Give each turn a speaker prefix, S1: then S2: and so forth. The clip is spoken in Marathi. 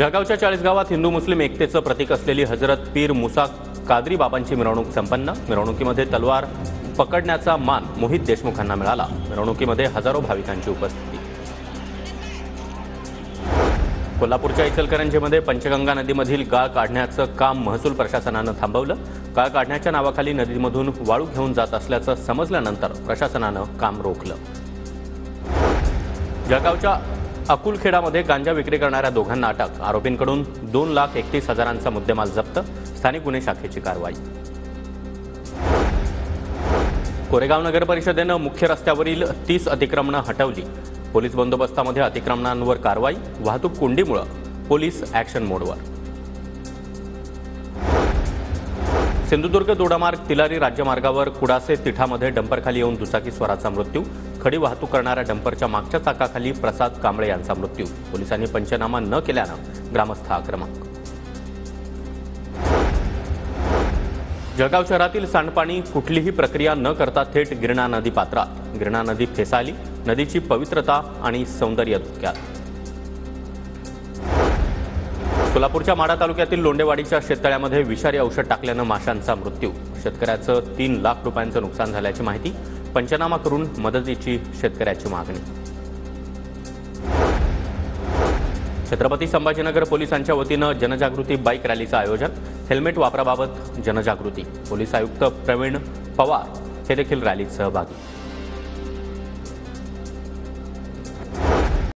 S1: जळगावच्या 40 गावात हिंदू मुस्लिम एकतेचं प्रतीक असलेली हजरत पीर मुसा कादरी बाबांची मिरवणूक संपन्न। मिरवणुकीमध्ये तलवार पकडण्याचा मान मोहित देशमुखांना मिळाला। मिरवणुकीमध्ये हजारो भाविकांची उपस्थिती। कोल्हापूरच्या इचलकरंजीमध्ये पंचगंगा नदीमधील गाळ काढण्याचं काम महसूल प्रशासनानं थांबवलं। गाळ काढण्याच्या नावाखाली नदीमधून वाळू घेऊन जात असल्याचं समजल्यानंतर प्रशासनानं काम रोखलं। जळगावच्या अकुलखेडामध्ये गांजा विक्री करणाऱ्या दोघांना अटक। आरोपींकडून 2,31,000चा मुद्देमाल जप्त। स्थानिक गुन्हे शाखेची कारवाई। कोरेगाव नगर परिषदेनं मुख्य रस्त्यावरील 30 अतिक्रमणं हटवली। पोलीस बंदोबस्तामध्ये अतिक्रमणांवर कारवाई। वाहतूक कोंडीमुळे पोलीस ॲक्शन मोडवर। सिंधुदुर्ग दोडामार्ग तिलारी राज्यमार्गावर कुडासे तिठामध्ये डंपरखाली येऊन दुचाकीस्वाराचा मृत्यू। खडी वाहतूक करणाऱ्या डंपरच्या मागच्या चाकाखाली प्रसाद कांबळे यांचा मृत्यू। पोलिसांनी पंचनामा न केल्यानं ग्रामस्थ आक्रमक। जळगाव शहरातील सांडपाणी कुठलीही प्रक्रिया न करता थेट गिरणा नदी पात्रात। गिरणा नदी फेसाळली। नदीची पवित्रता आणि सौंदर्य धोक्यात। सोलापूरच्या माढा तालुक्यातील लोंडेवाडीच्या शेततळ्यामध्ये विषारी औषध टाकल्यानं माशांचा मृत्यू। शेतकऱ्याचं 3 लाख रुपयांचं नुकसान झाल्याची माहिती। पंचनामा करून मदतीची शेतकऱ्याची मागणी। छत्रपती संभाजीनगर पोलिसांच्या वतीनं जनजागृती बाईक रॅलीचं आयोजन। हेल्मेट वापराबाबत जनजागृती। पोलीस आयुक्त प्रवीण पवार हे देखील रॅलीत सहभागी।